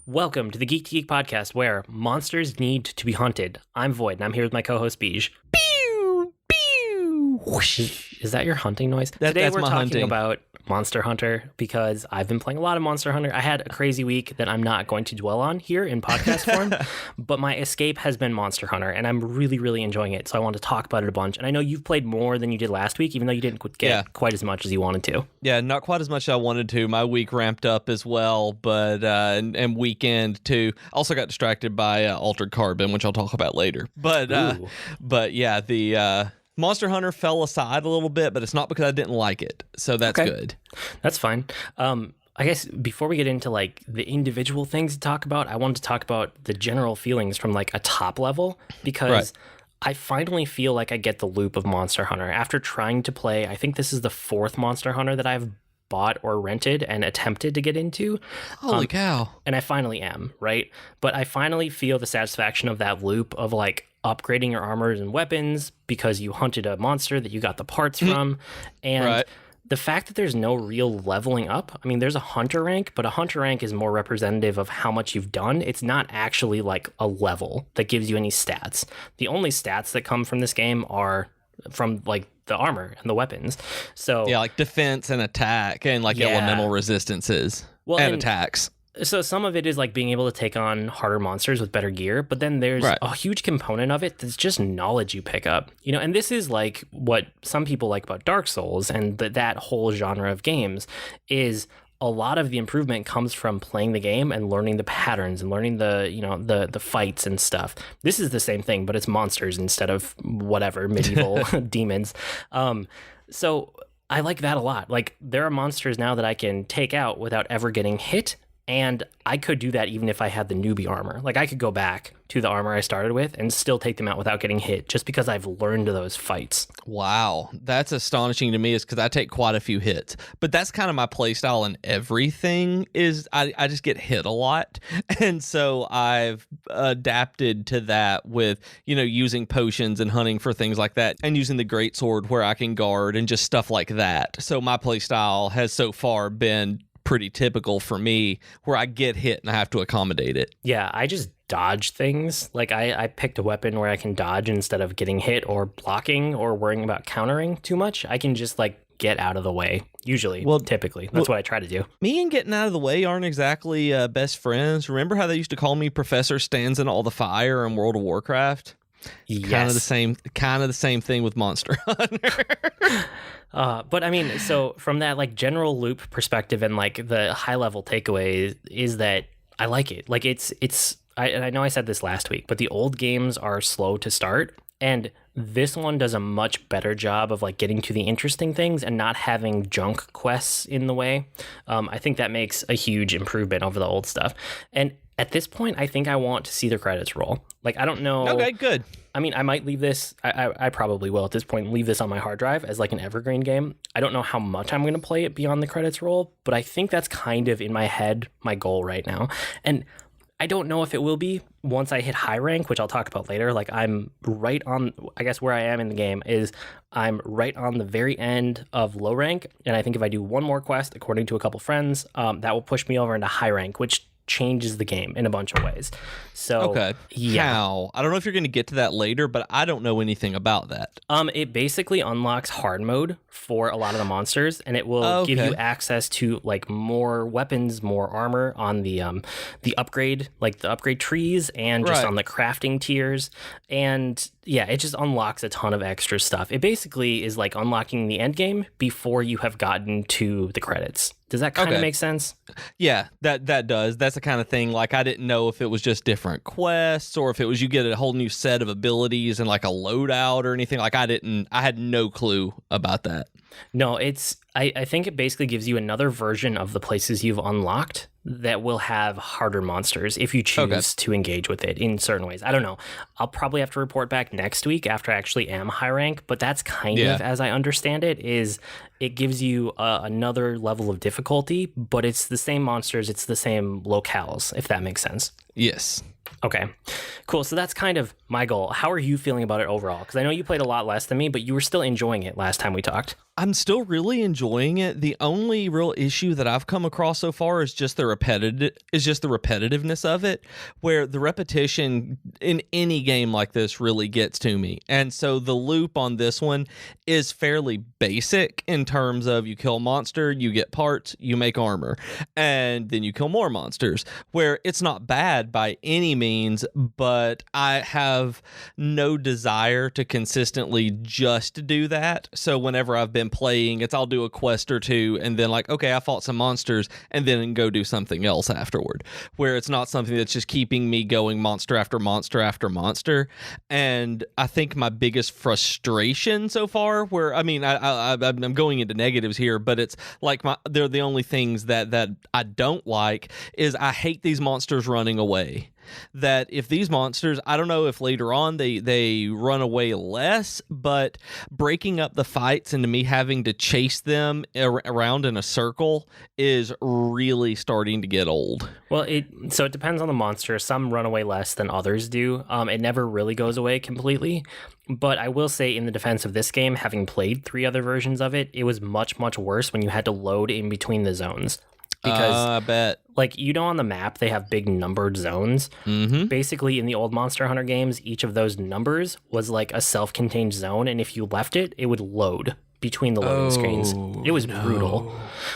Welcome to the Geek to Geek podcast, where monsters need to be hunted. I'm Void, and I'm here with my co-host Beej. Pew! Pew! Whoosh. Is that your hunting noise? Today we're talking about Monster Hunter because I've been playing a lot of Monster Hunter. I had a crazy week that I'm not going to dwell on here in podcast form, but my escape has been Monster Hunter, and I'm really, really enjoying it. So I want to talk about it a bunch. And I know you've played more than you did last week, even though you didn't get quite as much as you wanted to. Yeah, not quite as much as I wanted to. My week ramped up as well, but and weekend too. Also got distracted by Altered Carbon, which I'll talk about later. But yeah, the Monster Hunter fell aside a little bit, but it's not because I didn't like it. So that's good. That's fine. I guess before we get into like the individual things to talk about, I wanted to talk about the general feelings from like a top level, because I finally feel like I get the loop of Monster Hunter after trying to play. I think this is the fourth Monster Hunter that I've bought or rented and attempted to get into. Holy cow. And I finally am, right? But I finally feel the satisfaction of that loop of like upgrading your armors and weapons because you hunted a monster that you got the parts from. And the fact that there's no real leveling up, I mean, there's a hunter rank, but a hunter rank is more representative of how much you've done. It's not actually like a level that gives you any stats. The only stats that come from this game are from like the armor and the weapons. So yeah, like defense and attack and like elemental resistances and attacks. So some of it is like being able to take on harder monsters with better gear, but then there's a huge component of it that's just knowledge you pick up, you know, and this is like what some people like about Dark Souls and that whole genre of games is a lot of the improvement comes from playing the game and learning the patterns and learning the, you know, the fights and stuff. This is the same thing, but it's monsters instead of whatever medieval demons. So I like that a lot. Like there are monsters now that I can take out without ever getting hit. And I could do that even if I had the newbie armor. Like I could go back to the armor I started with and still take them out without getting hit just because I've learned those fights. Wow. That's astonishing to me is because I take quite a few hits. But that's kind of my play style in everything is I just get hit a lot. And so I've adapted to that with, you know, using potions and hunting for things like that and using the greatsword where I can guard and just stuff like that. So my play style has so far been pretty typical for me where I get hit and I have to accommodate it. Yeah, I just dodge things. Like I picked a weapon where I can dodge instead of getting hit or blocking or worrying about countering too much. I can just like get out of the way, usually, typically. That's what I try to do. Me and getting out of the way aren't exactly best friends. Remember how they used to call me Professor Stands in All the Fire in World of Warcraft? Yes. Kind of the same thing with Monster Hunter. But I mean, so from that like general loop perspective and like the high level takeaway is that I like it. Like I know I said this last week, but the old games are slow to start, and this one does a much better job of like getting to the interesting things and not having junk quests in the way. I think that makes a huge improvement over the old stuff. And at this point, I think I want to see the credits roll. Like, I don't know. Okay, good. I mean, I might leave this, I probably will at this point, leave this on my hard drive as like an evergreen game. I don't know how much I'm going to play it beyond the credits roll, but I think that's kind of in my head, my goal right now. And I don't know if it will be once I hit high rank, which I'll talk about later. Like I'm right on, I guess where I am in the game is I'm right on the very end of low rank. And I think if I do one more quest, according to a couple friends, that will push me over into high rank, which changes the game in a bunch of ways. So How? I don't know if you're going to get to that later, but I don't know anything about that. It basically unlocks hard mode for a lot of the monsters, and it will give you access to like more weapons, more armor on the upgrade, like the upgrade trees, and just on the crafting tiers. And yeah, it just unlocks a ton of extra stuff. It basically is like unlocking the end game before you have gotten to the credits. Does that kind of make sense? Yeah, that does. That's the kind of thing, like, I didn't know if it was just different quests or if it was you get a whole new set of abilities and, like, a loadout or anything. Like, I had no clue about that. No, I think it basically gives you another version of the places you've unlocked that will have harder monsters if you choose to engage with it in certain ways. I don't know. I'll probably have to report back next week after I actually am high rank, but that's kind of, as I understand it, is it gives you another level of difficulty, but it's the same monsters, it's the same locales, if that makes sense. Yes. Okay, cool. So that's kind of my goal. How are you feeling about it overall? Because I know you played a lot less than me, but you were still enjoying it last time we talked. I'm still really enjoying it. The only real issue that I've come across so far is just the repetitiveness of it, where the repetition in any game like this really gets to me. And so the loop on this one is fairly basic in terms of you kill a monster, you get parts, you make armor, and then you kill more monsters, where it's not bad by any means, but I have no desire to consistently just do that. So whenever I've been playing, I'll do a quest or two and then like, okay, I fought some monsters and then go do something else afterward, where it's not something that's just keeping me going monster after monster after monster. And I think my biggest frustration so far, where I'm going into negatives here, but it's like they're the only things that I don't like, is I hate these monsters running away. That if these monsters, I don't know if later on they run away less, but breaking up the fights and me having to chase them around in a circle is really starting to get old. Well, it depends on the monster. Some run away less than others do. It never really goes away completely. But I will say, in the defense of this game, having played 3 other versions of it, it was much, much worse when you had to load in between the zones. Because I bet. Like, on the map, they have big numbered zones. Mm-hmm. Basically, in the old Monster Hunter games, each of those numbers was like a self-contained zone, and if you left it, it would load between the loading screens. It was brutal.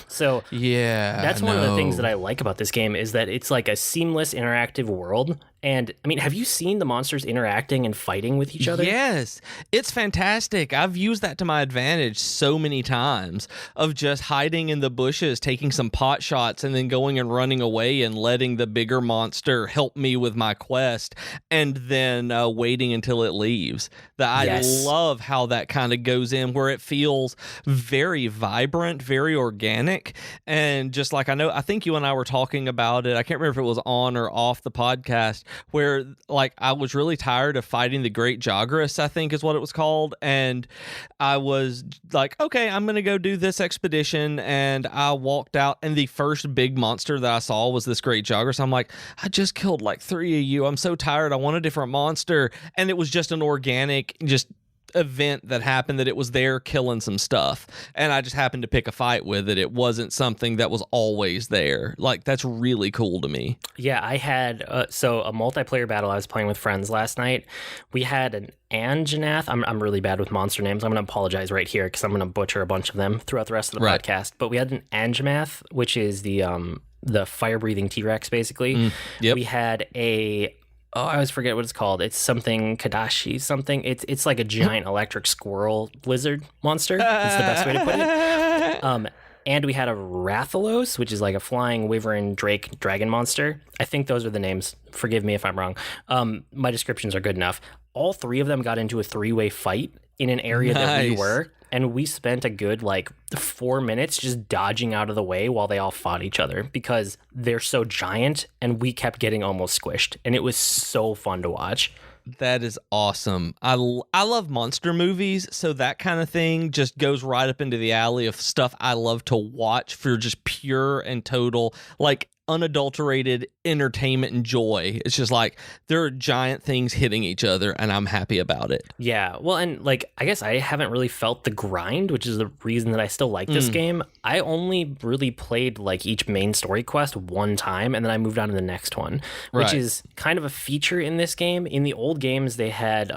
So yeah, that's one of the things that I like about this game, is that it's like a seamless interactive world. And I mean, have you seen the monsters interacting and fighting with each other? Yes, it's fantastic. I've used that to my advantage so many times, of just hiding in the bushes, taking some pot shots, and then going and running away and letting the bigger monster help me with my quest, and then waiting until it leaves. I love how that kind of goes in, where it feels very vibrant, very organic, and just like I think you and I were talking about it. I can't remember if it was on or off the podcast, where like I was really tired of fighting the Great Jagras, I think is what it was called, and I was like, okay, I'm gonna go do this expedition, and I walked out, and the first big monster that I saw was this Great Jagras. I'm like, I just killed like 3 of you. I'm so tired. I want a different monster. And it was just an organic event that happened, that it was there killing some stuff, and I just happened to pick a fight with it. It wasn't something that was always there. Like, that's really cool to me. Yeah, I had a multiplayer battle I was playing with friends last night. We had an Anjanath. I'm really bad with monster names. I'm going to apologize right here because I'm going to butcher a bunch of them throughout the rest of the podcast. But we had an Anjanath, which is the fire-breathing T-Rex, basically. Yep. We had I always forget what it's called. It's something Kadashi something. It's like a giant electric squirrel lizard monster. That's the best way to put it. And we had a Rathalos, which is like a flying wyvern drake dragon monster. I think those are the names. Forgive me if I'm wrong. My descriptions are good enough. All 3 of them got into a 3-way fight in an area that we were. And we spent a good 4 minutes just dodging out of the way while they all fought each other, because they're so giant and we kept getting almost squished. And it was so fun to watch. That is awesome. I love monster movies, so that kind of thing just goes right up into the alley of stuff I love to watch for just pure and total, unadulterated entertainment and joy. It's just like there are giant things hitting each other, and I'm happy about it. Yeah, well, and I guess I haven't really felt the grind, which is the reason that I still like this game. I only really played each main story quest one time, and then I moved on to the next one, which is kind of a feature in this game. In the old games, they had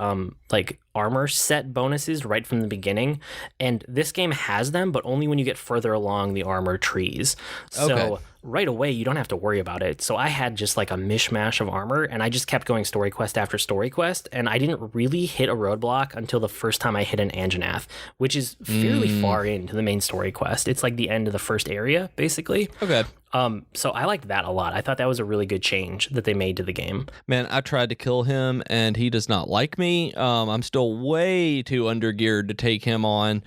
armor set bonuses right from the beginning, and this game has them, but only when you get further along the armor trees. So right away, you don't have to worry about it. So I had just a mishmash of armor, and I just kept going story quest after story quest, and I didn't really hit a roadblock until the first time I hit an Anjanath, which is fairly far into the main story quest. It's the end of the first area, basically. Okay. So I liked that a lot. I thought that was a really good change that they made to the game. Man, I tried to kill him, and he does not like me. I'm still way too undergeared to take him on.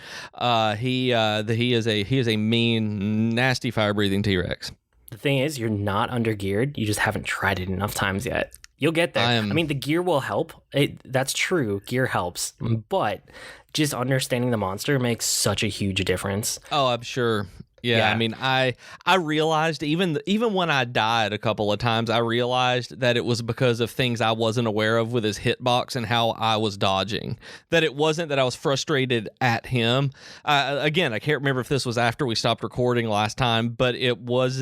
He is a mean, nasty fire-breathing T-Rex. The thing is, you're not undergeared. You just haven't tried it enough times yet. You'll get there. I mean, the gear will help. That's true. Gear helps. But just understanding the monster makes such a huge difference. Oh, I'm sure. Yeah, I mean, I realized even when I died a couple of times, I realized that it was because of things I wasn't aware of with his hitbox and how I was dodging. That it wasn't that I was frustrated at him. Again, I can't remember if this was after we stopped recording last time, but it was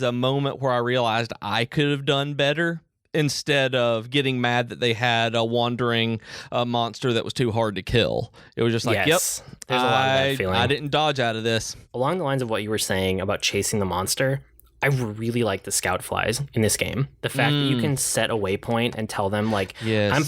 a moment where I realized I could have done better, instead of getting mad that they had a wandering monster that was too hard to kill. It was just like, yes, yep, there's a lot of that feeling. I didn't dodge out of this. Along the lines of what you were saying about chasing the monster, I really like the scout flies in this game. The fact that you can set a waypoint and tell them, like, I'm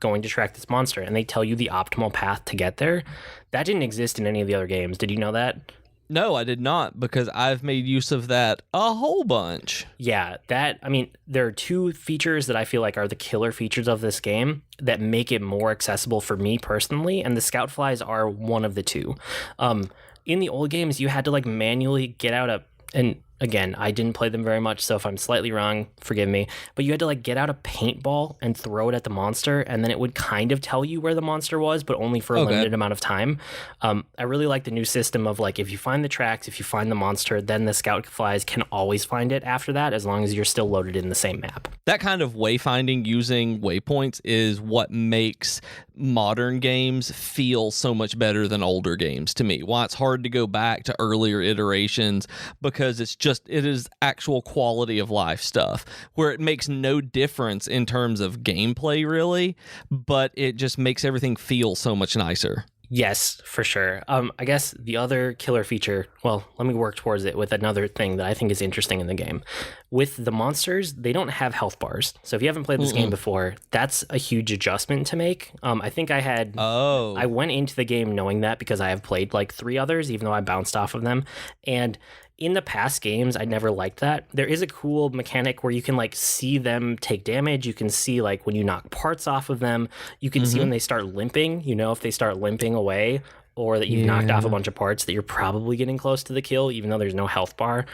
going to track this monster, and they tell you the optimal path to get there. That didn't exist in any of the other games. Did you know that? No, I did not, because I've made use of that a whole bunch. Yeah, I mean, there are two features that I feel like are the killer features of this game that make it more accessible for me personally, and the scout flies are one of the two. In the old games, you had to like manually get out and again, I didn't play them very much, so if I'm slightly wrong, forgive me. But you had to like get out a paintball and throw it at the monster, and then it would kind of tell you where the monster was, but only for a limited amount of time. I really like the new system of like, if you find the tracks, if you find the monster, then the scout flies can always find it after that, as long as you're still loaded in the same map. That kind of wayfinding using waypoints is what makes modern games feel so much better than older games to me. Why it's hard to go back to earlier iterations, because it is actual quality of life stuff where it makes no difference in terms of gameplay really, but it just makes everything feel so much nicer. Yes, for sure. I guess the other killer feature, well, let me work towards it with another thing that I think is interesting in the game. With the monsters, they don't have health bars. So if you haven't played this game before, that's a huge adjustment to make. I think I went into the game knowing that because I have played like 3 others, even though I bounced off of them. And in the past games, I never liked that. There is a cool mechanic where you can like see them take damage. You can see like when you knock parts off of them. You can see when they start limping, if they start limping away, or that you've knocked off a bunch of parts, that you're probably getting close to the kill, even though there's no health bar.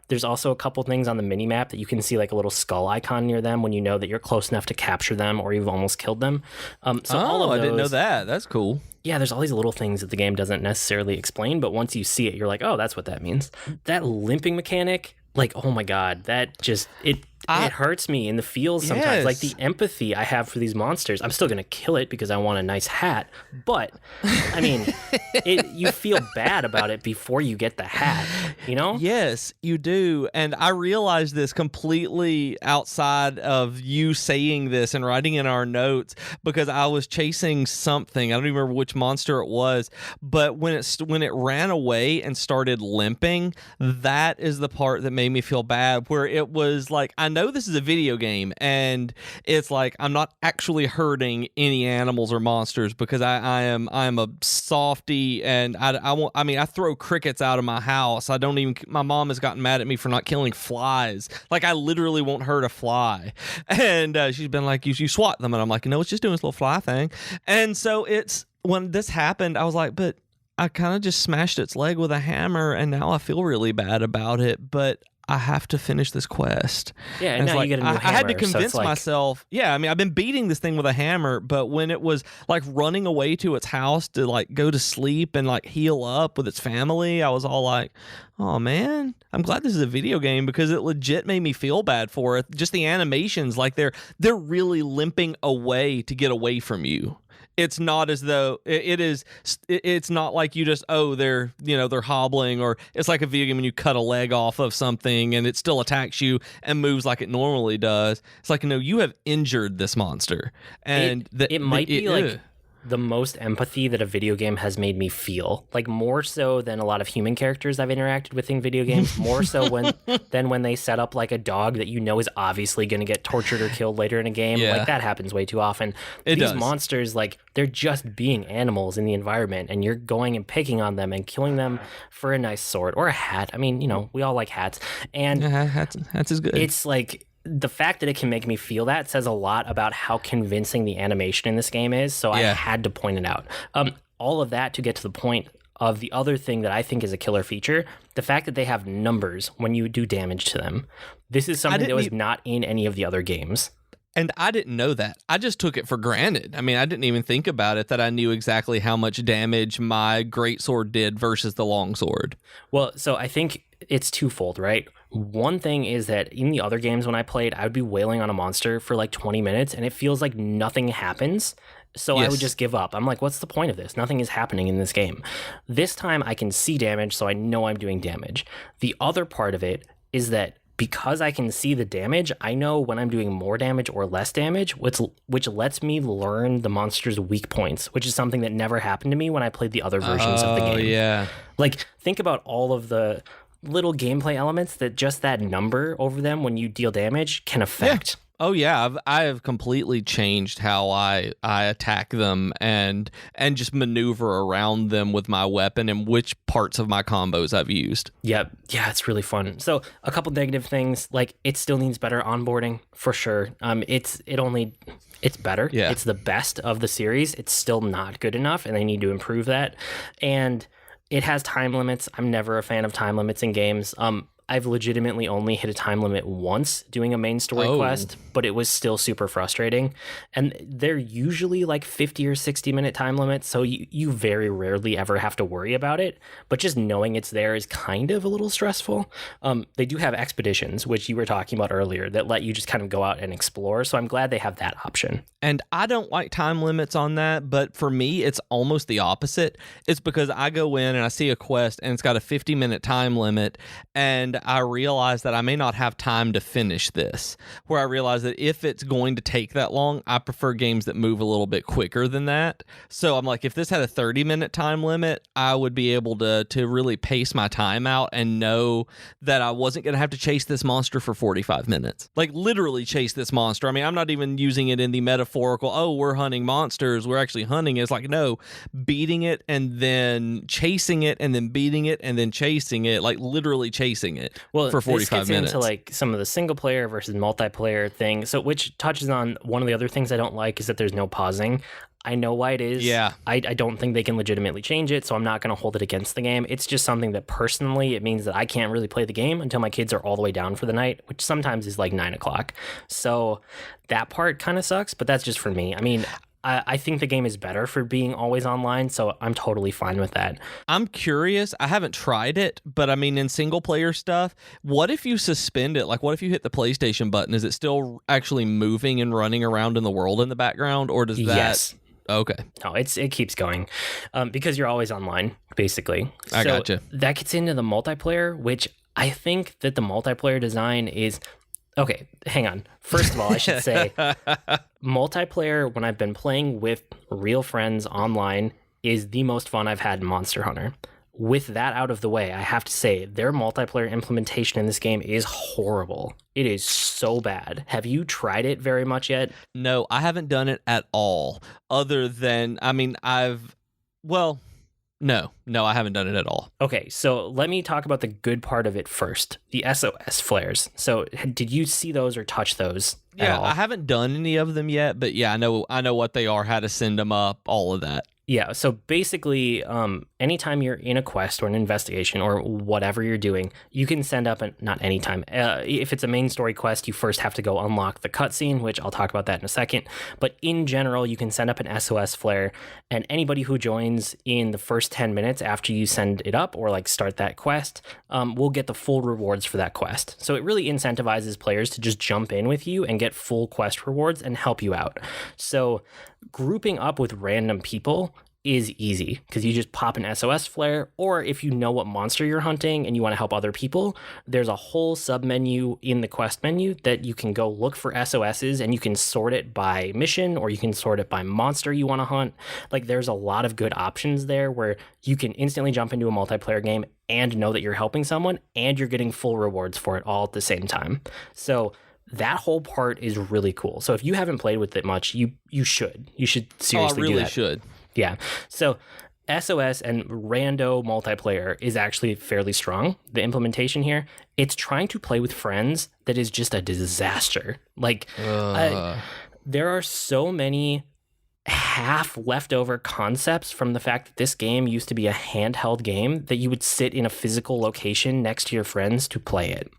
There's also a couple things on the mini-map that you can see like a little skull icon near them when you know that you're close enough to capture them or you've almost killed them. All of those, I didn't know that. That's cool. Yeah, there's all these little things that the game doesn't necessarily explain, but once you see it, you're like, oh, that's what that means. That limping mechanic, like, oh my God, that just, it hurts me in the feels sometimes. Yes. Like the empathy I have for these monsters. I'm still going to kill it because I want a nice hat. But, I mean, you feel bad about it before you get the hat, Yes, you do. And I realized this completely outside of you saying this and writing in our notes, because I was chasing something. I don't even remember which monster it was. But when it ran away and started limping, that is the part that made me feel bad, where it was like, I know this is a video game, and it's like I'm not actually hurting any animals or monsters, because I'm a softy, and I throw crickets out of my house. My mom has gotten mad at me for not killing flies. Like, I literally won't hurt a fly, and she's been like, you swat them, and I'm like, no, it's just doing this little fly thing. And so when this happened, I was like, but I kind of just smashed its leg with a hammer, and now I feel really bad about it, but I have to finish this quest. Yeah, and now you get a new hammer. I had to convince myself. Yeah, I mean, I've been beating this thing with a hammer, but when it was like running away to its house to like go to sleep and like heal up with its family, I was all like, oh man, I'm glad this is a video game, because it legit made me feel bad for it. Just the animations, like they're really limping away to get away from you. It's not as though it's not like you just, they're hobbling, or it's like a video game when you cut a leg off of something and it still attacks you and moves like it normally does. It's like, no, you have injured this monster. And it might be like the most empathy that a video game has made me feel, like more so than a lot of human characters I've interacted with in video games, more so than when they set up like a dog that is obviously going to get tortured or killed later in a game. Like that happens way too often. These monsters, like, they're just being animals in the environment, and you're going and picking on them and killing them for a nice sword or a hat. I mean, we all like hats, and hats is good. It's like, the fact that it can make me feel that says a lot about how convincing the animation in this game is, so I had to point it out. All of that to get to the point of the other thing that I think is a killer feature, the fact that they have numbers when you do damage to them. This is something that was not in any of the other games. And I didn't know that. I just took it for granted. I mean, I didn't even think about it, that I knew exactly how much damage my greatsword did versus the longsword. Well, so I think it's twofold, right? One thing is that in the other games when I played, I would be wailing on a monster for like 20 minutes and it feels like nothing happens. So I would just give up. I'm like, what's the point of this? Nothing is happening in this game. This time I can see damage, so I know I'm doing damage. The other part of it is that because I can see the damage, I know when I'm doing more damage or less damage, which lets me learn the monster's weak points, which is something that never happened to me when I played the other versions of the game. Yeah. Like, think about all of the little gameplay elements that just that number over them when you deal damage can affect. Yeah. Oh yeah, I have completely changed how I attack them and just maneuver around them with my weapon and which parts of my combos I've used. Yep. Yeah, it's really fun. So a couple negative things, like it still needs better onboarding for sure. It's better. Yeah. It's the best of the series. It's still not good enough, and they need to improve that. And it has time limits. I'm never a fan of time limits in games. I've legitimately only hit a time limit once doing a main story quest, but it was still super frustrating. And they're usually like 50 or 60 minute time limits, so you very rarely ever have to worry about it. But just knowing it's there is kind of a little stressful. They do have expeditions, which you were talking about earlier, that let you just kind of go out and explore. So I'm glad they have that option. And I don't like time limits on that, but for me, it's almost the opposite. It's because I go in and I see a quest and it's got a 50-minute time limit, and I realize that I may not have time to finish this, where I realize that if it's going to take that long, I prefer games that move a little bit quicker than that. So I'm like, if this had a 30-minute time limit, I would be able to really pace my time out and know that I wasn't going to have to chase this monster for 45 minutes. Like, literally chase this monster. I mean, I'm not even using it in the metaphorical, oh, we're hunting monsters, we're actually hunting it. It's like, no, beating it and then chasing it and then beating it and then chasing it, like literally chasing it. Well, for 45 this gets minutes. Into like some of the single player versus multiplayer thing. So which touches on one of the other things I don't like is that there's no pausing. I know why it is. Yeah. I don't think they can legitimately change it, so I'm not going to hold it against the game. It's just something that personally, it means that I can't really play the game until my kids are all the way down for the night, which sometimes is like 9 o'clock. So that part kind of sucks, but that's just for me. I mean, I think the game is better for being always online, so I'm totally fine with that. I'm curious. I haven't tried it, but I mean, in single player stuff, what if you suspend it? Like, what if you hit the PlayStation button? Is it still actually moving and running around in the world in the background, or does that... Yes. Okay. No, it keeps going because you're always online, basically. I gotcha. That gets into the multiplayer, which I think that the multiplayer design is... Okay, hang on. First of all, I should say multiplayer, when I've been playing with real friends online, is the most fun I've had in Monster Hunter. With that out of the way, I have to say their multiplayer implementation in this game is horrible. It is so bad. Have you tried it very much yet? No, I haven't done it at all. Other than, I mean, No, I haven't done it at all. Okay, so let me talk about the good part of it first. The SOS flares. So did you see those or touch those at all? I haven't done any of them yet, but yeah, I know what they are, how to send them up, all of that. Yeah, so basically, anytime you're in a quest or an investigation or whatever you're doing, you can send up, not anytime. If it's a main story quest, you first have to go unlock the cutscene, which I'll talk about that in a second. But in general, you can send up an SOS flare, and anybody who joins in the first 10 minutes after you send it up or like start that quest will get the full rewards for that quest. So it really incentivizes players to just jump in with you and get full quest rewards and help you out. So grouping up with random people is easy because you just pop an SOS flare, or if you know what monster you're hunting and you want to help other people, there's a whole sub menu in the quest menu that you can go look for SOSs, and you can sort it by mission or you can sort it by monster you want to hunt. Like, there's a lot of good options there where you can instantly jump into a multiplayer game and know that you're helping someone and you're getting full rewards for it all at the same time. So that whole part is really cool. So if you haven't played with it much, you should seriously really do that. should. Yeah. So SOS and rando multiplayer is actually fairly strong. The implementation here, it's trying to play with friends that is just a disaster. Like, there are so many half leftover concepts from the fact that this game used to be a handheld game that you would sit in a physical location next to your friends to play it.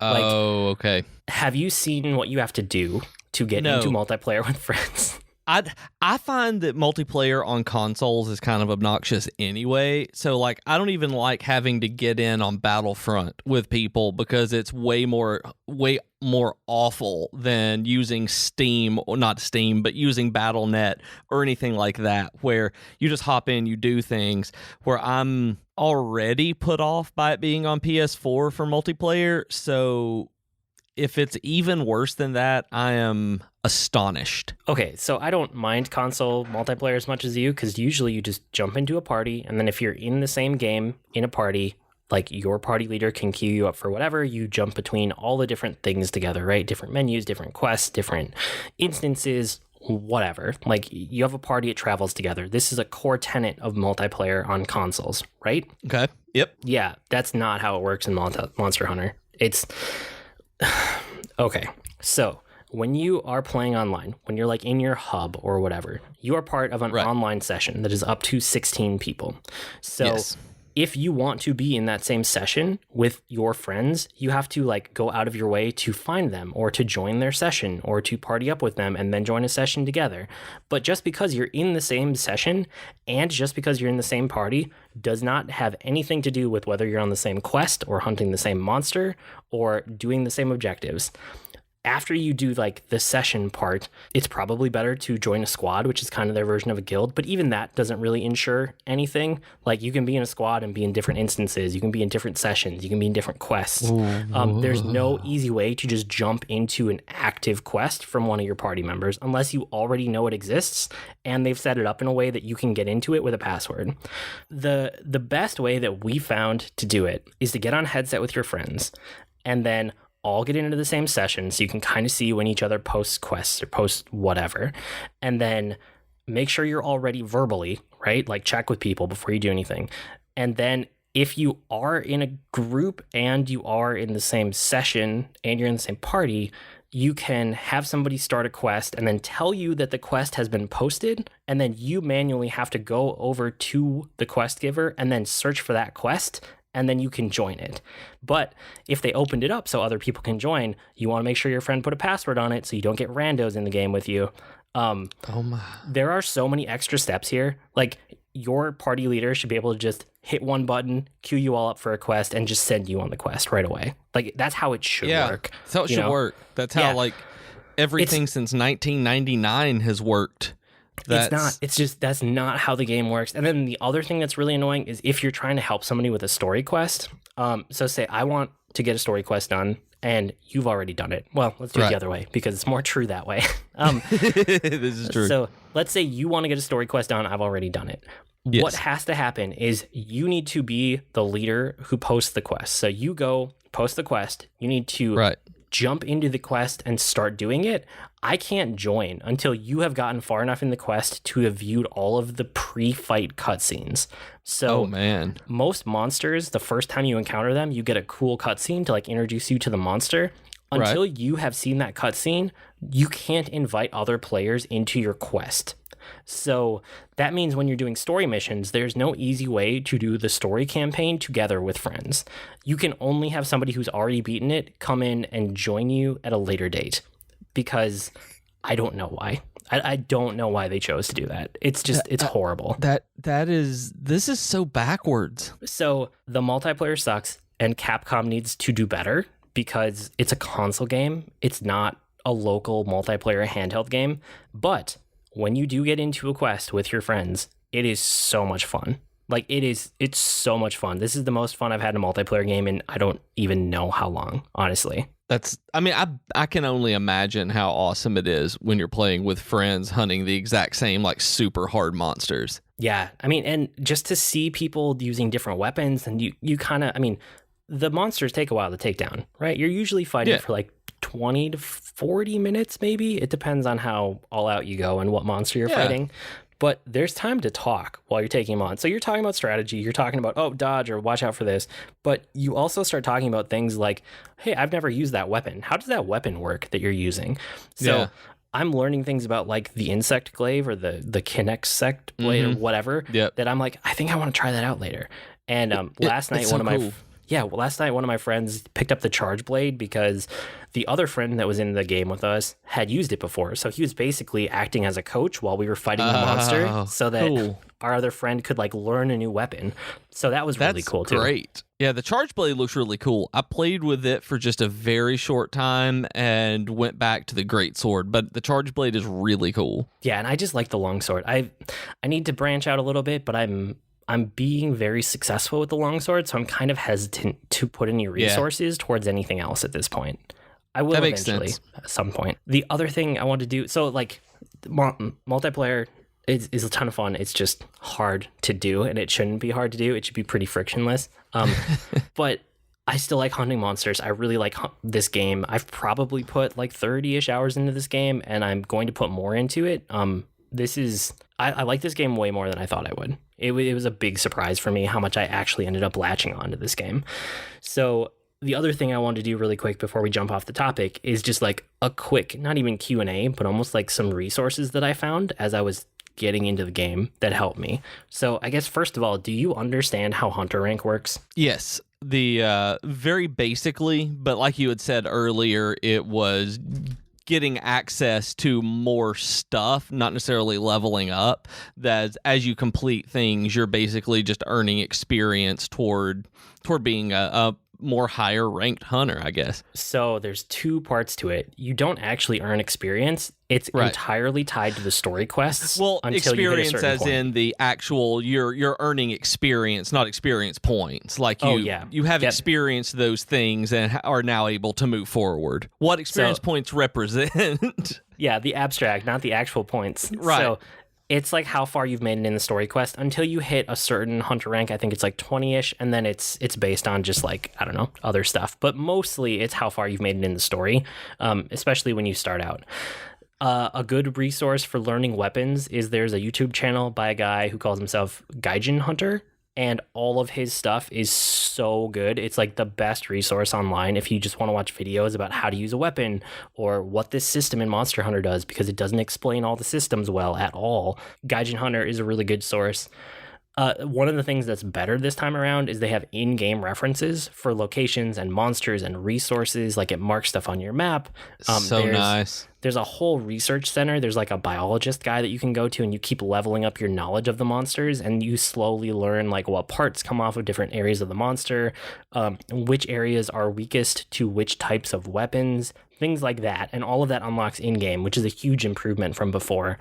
Oh, okay. Have you seen what you have to do to get into multiplayer with friends? I find that multiplayer on consoles is kind of obnoxious anyway. So like I don't even like having to get in on Battlefront with people because it's way more awful than using Steam, or not Steam, but using Battle.net or anything like that, where you just hop in, you do things, where I'm already put off by it being on PS4 for multiplayer. So if it's even worse than that, I am astonished. Okay, so I don't mind console multiplayer as much as you, because usually you just jump into a party, and then if you're in the same game in a party, like your party leader can queue you up for whatever, you jump between all the different things together, right? Different menus, different quests, different instances, whatever. Like you have a party, it travels together. This is a core tenet of multiplayer on consoles, right? Okay. Yep. Yeah, that's not how it works in Monster Hunter. It's okay. So when you are playing online, when you're like in your hub or whatever, you are part of an online session that is up to 16 people. So if you want to be in that same session with your friends, you have to like go out of your way to find them or to join their session or to party up with them and then join a session together. But just because you're in the same session and just because you're in the same party does not have anything to do with whether you're on the same quest or hunting the same monster or doing the same objectives. After you do like the session part, it's probably better to join a squad, which is kind of their version of a guild. But even that doesn't really ensure anything. Like you can be in a squad and be in different instances. You can be in different sessions. You can be in different quests. There's no easy way to just jump into an active quest from one of your party members unless you already know it exists and they've set it up in a way that you can get into it with a password. The best way that we found to do it is to get on headset with your friends and then all get into the same session so you can kind of see when each other posts quests or posts whatever. And then make sure you're all ready verbally, right? Like check with people before you do anything. And then if you are in a group and you are in the same session and you're in the same party, you can have somebody start a quest and then tell you that the quest has been posted. And then you manually have to go over to the quest giver and then search for that quest. And then you can join it. But if they opened it up so other people can join, you want to make sure your friend put a password on it so you don't get randos in the game with you. There are so many extra steps here. Like your party leader should be able to just hit one button, queue you all up for a quest, and just send you on the quest right away. Like that's how it should work. That's how it should work. That's how like everything since 1999 has worked. That's not how the game works. And then the other thing that's really annoying is if you're trying to help somebody with a story quest. So say I want to get a story quest done and you've already done it. Well, let's do it the other way because it's more true that way. This is true. So let's say you want to get a story quest done. I've already done it. Yes. What has to happen is you need to be the leader who posts the quest. So you go post the quest. You need to jump into the quest and start doing it. I can't join until you have gotten far enough in the quest to have viewed all of the pre-fight cutscenes. So most monsters, the first time you encounter them, you get a cool cutscene to like introduce you to the monster. Until you have seen that cutscene, you can't invite other players into your quest. So that means when you're doing story missions, there's no easy way to do the story campaign together with friends. You can only have somebody who's already beaten it come in and join you at a later date because I don't know why. I don't know why they chose to do that. It's just, it's horrible. This is so backwards. So the multiplayer sucks and Capcom needs to do better because it's a console game. It's not a local multiplayer handheld game, but when you do get into a quest with your friends, it is so much fun. Like it's so much fun. This is the most fun I've had in a multiplayer game in I don't even know how long, honestly. I can only imagine how awesome it is when you're playing with friends hunting the exact same like super hard monsters. Yeah. I mean, and just to see people using different weapons and you kind of, I mean, the monsters take a while to take down, right? You're usually fighting for like 20 to 40 minutes, maybe. It depends on how all out you go and what monster you're fighting. But there's time to talk while you're taking them on. So you're talking about strategy. You're talking about, oh, dodge or watch out for this. But you also start talking about things like, hey, I've never used that weapon. How does that weapon work that you're using? So I'm learning things about like the insect glaive or the Kinexect blade or whatever that I'm like, I think I want to try that out later. And last night, last night one of my friends picked up the charge blade because the other friend that was in the game with us had used it before. So he was basically acting as a coach while we were fighting the monster so that our other friend could like learn a new weapon. So that was really cool too. Great. Yeah, the charge blade looks really cool. I played with it for just a very short time and went back to the great sword, but the charge blade is really cool. Yeah, and I just like the longsword. I need to branch out a little bit, but I'm being very successful with the longsword, so I'm kind of hesitant to put any resources towards anything else at this point. I will eventually at some point. The other thing I want to do, so like multiplayer is a ton of fun. It's just hard to do, and it shouldn't be hard to do. It should be pretty frictionless. But I still like hunting monsters. I really like this game. I've probably put like 30-ish hours into this game, and I'm going to put more into it. I like this game way more than I thought I would. It was a big surprise for me how much I actually ended up latching onto this game. So the other thing I want to do really quick before we jump off the topic is just like a quick, not even Q&A, but almost like some resources that I found as I was getting into the game that helped me. So I guess first of all, do you understand how hunter rank works? Yes. The very basically, but like you had said earlier, it was getting access to more stuff, not necessarily leveling up. That as you complete things, you're basically just earning experience toward being a more higher ranked hunter, I guess. So there's two parts to it. You don't actually earn experience. It's entirely tied to the story quests. Well, until experience you hit a certain as point. in the actual you're earning experience, not experience points. Like you have experienced those things and are now able to move forward. What experience points represent? Yeah, the abstract, not the actual points. Right. So it's like how far you've made it in the story quest until you hit a certain hunter rank. I think it's like 20-ish, and then it's based on just like, I don't know, other stuff. But mostly it's how far you've made it in the story, especially when you start out. A good resource for learning weapons is there's a YouTube channel by a guy who calls himself Gaijin Hunter, and all of his stuff is so good. It's like the best resource online if you just want to watch videos about how to use a weapon or what this system in Monster Hunter does, because it doesn't explain all the systems well at all. Gaijin Hunter is a really good source. One of the things that's better this time around is they have in-game references for locations and monsters and resources. Like it marks stuff on your map. Nice. There's a whole research center. There's like a biologist guy that you can go to, and you keep leveling up your knowledge of the monsters, and you slowly learn like what parts come off of different areas of the monster, which areas are weakest to which types of weapons, things like that. And all of that unlocks in-game, which is a huge improvement from before.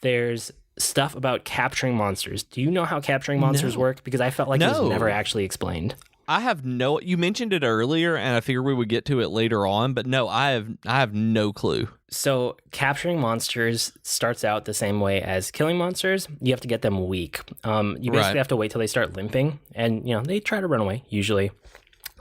There's stuff about capturing monsters. Do you know how capturing monsters work? Because I felt like it was never actually explained. I have you mentioned it earlier, and I figured we would get to it later on, but no, I have no clue. So capturing monsters starts out the same way as killing monsters. You have to get them weak. You basically have to wait till they start limping, and they try to run away usually.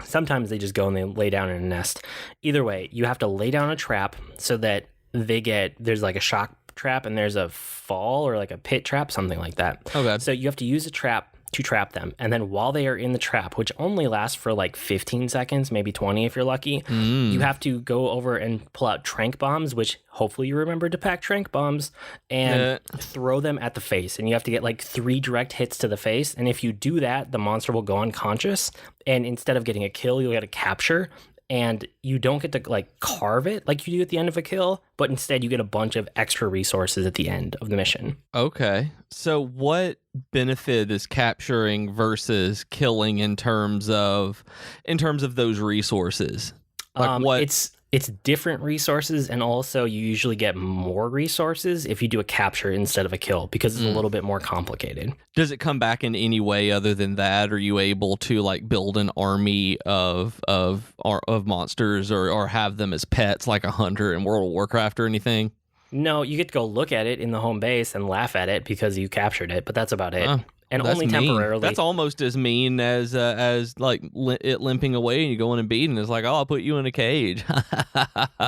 Sometimes they just go and they lay down in a nest. Either way, you have to lay down a trap so that there's like a shock trap and there's a fall or like a pit trap, something like that. Okay. So you have to use a trap to trap them, and then while they are in the trap, which only lasts for like 15 seconds, maybe 20 if you're lucky, you have to go over and pull out trank bombs, which hopefully you remember to pack trank bombs, and throw them at the face, and you have to get like 3 direct hits to the face, and if you do that, the monster will go unconscious, and instead of getting a kill, you'll get a capture. And you don't get to like carve it like you do at the end of a kill, but instead you get a bunch of extra resources at the end of the mission. Okay. So what benefit is capturing versus killing in terms of those resources? Like what? It's different resources, and also you usually get more resources if you do a capture instead of a kill, because it's a little bit more complicated. Does it come back in any way other than that? Are you able to like build an army of monsters or have them as pets like a hunter in World of Warcraft or anything? No, you get to go look at it in the home base and laugh at it because you captured it, but that's about it. And only temporarily. That's almost as mean as like it limping away and you go in and beating. It's like, oh, I'll put you in a cage.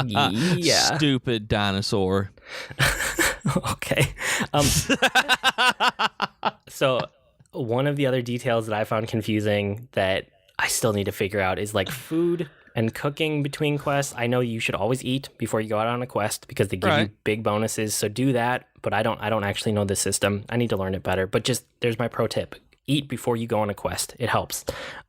Yeah. Stupid dinosaur. Okay. So one of the other details that I found confusing that I still need to figure out is like food And cooking between quests, I know you should always eat before you go out on a quest because they give you big bonuses. So do that. But I don't actually know the system. I need to learn it better. But just there's my pro tip: eat before you go on a quest. It helps.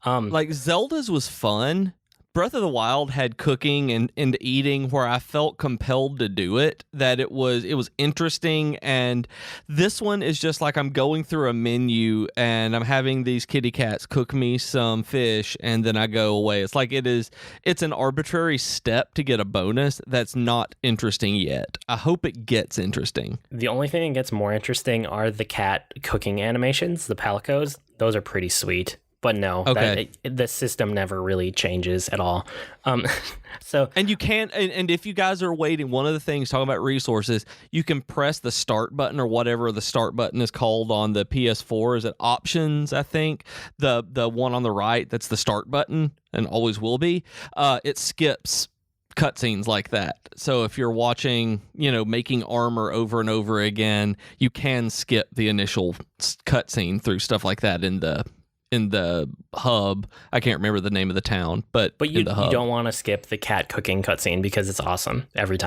Like Zelda's was fun. Breath of the Wild had cooking and eating where I felt compelled to do it, that it was interesting. And this one is just like I'm going through a menu and I'm having these kitty cats cook me some fish and then I go away. It's like it's an arbitrary step to get a bonus that's not interesting yet. I hope it gets interesting. The only thing that gets more interesting are the cat cooking animations, the palicos. Those are pretty sweet. But no, the system never really changes at all. So and you can, and if you guys are waiting, one of the things talking about resources, you can press the start button or whatever the start button is called on the PS4. Is it options? I think the one on the right, that's the start button and always will be. It skips cutscenes like that. So if you're watching, making armor over and over again, you can skip the initial cutscene through stuff like that in the hub. I can't remember the name of the town, but you in the hub. You don't want to skip the cat cooking cutscene because it's awesome every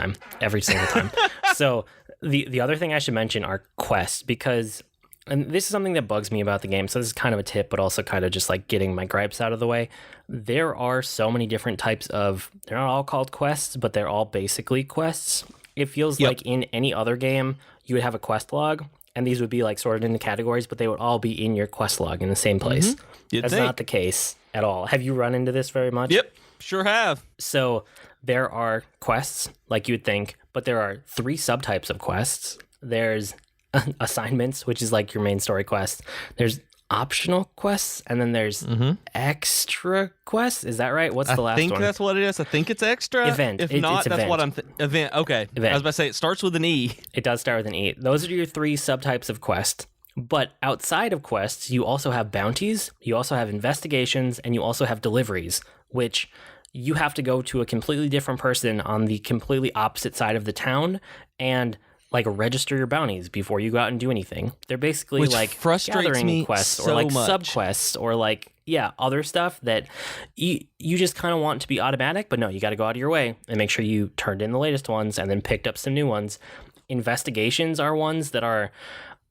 single time. So the other thing I should mention are quests, because, and this is something that bugs me about the game, so this is kind of a tip, but also kind of just like getting my gripes out of the way. There are so many different types of, they're not all called quests, but they're all basically quests. It feels like in any other game, you would have a quest log, and these would be like sorted into categories, but they would all be in your quest log in the same place. That's not the case at all. Have you run into this very much? Yep, sure have. So there are quests, like you would think, but there are 3 subtypes of quests. There's assignments, which is like your main story quest. There's optional quests, and then there's extra quests. Is that right? What's the last one? I think that's what it is. I think it's extra. Event. If not, that's event. what I'm... event. Okay. Event. I was about to say, it starts with an E. It does start with an E. Those are your 3 subtypes of quests. But outside of quests, you also have bounties, you also have investigations, and you also have deliveries, which you have to go to a completely different person on the completely opposite side of the town and like register your bounties before you go out and do anything. They're basically which like frustrates gathering me quests so or like much. subquests or like other stuff that you just kind of want to be automatic, but no, you got to go out of your way and make sure you turned in the latest ones and then picked up some new ones. Investigations are ones that are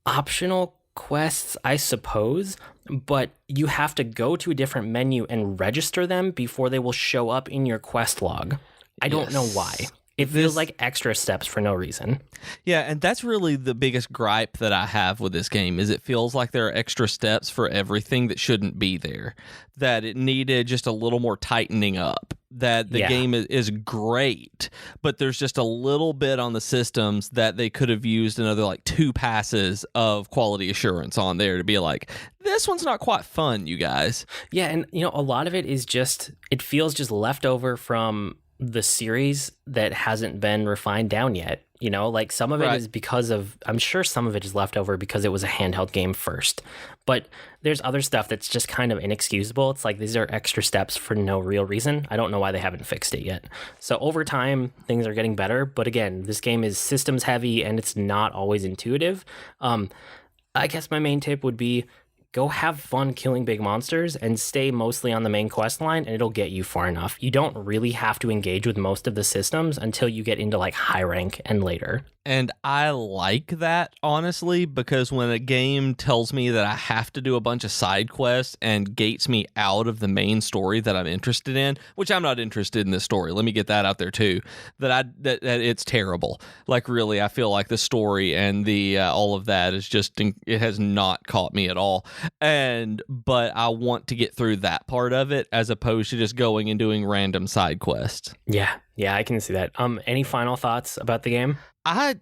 optional quests, I suppose, but you have to go to a different menu and register them before they will show up in your quest log. I don't know why. It feels like extra steps for no reason. Yeah, and that's really the biggest gripe that I have with this game, is it feels like there are extra steps for everything that shouldn't be there, that it needed just a little more tightening up, that the game is great, but there's just a little bit on the systems that they could have used another like 2 passes of quality assurance on there to be like, this one's not quite fun, you guys. Yeah, and a lot of it is just, it feels just left over from the series that hasn't been refined down yet. Like some of it is because of, I'm sure some of it is left over because it was a handheld game first, but there's other stuff that's just kind of inexcusable. It's like these are extra steps for no real reason. I don't know why they haven't fixed it yet. So over time, things are getting better, but again, this game is systems heavy and it's not always intuitive. I guess my main tip would be go have fun killing big monsters and stay mostly on the main quest line, and it'll get you far enough. You don't really have to engage with most of the systems until you get into like high rank and later. And I like that, honestly, because when a game tells me that I have to do a bunch of side quests and gates me out of the main story that I'm interested in, which I'm not interested in this story, let me get that out there too, that it's terrible. Like really, I feel like the story and the all of that is just, it has not caught me at all. But I want to get through that part of it as opposed to just going and doing random side quests. Yeah, I can see that. Any final thoughts about the game? I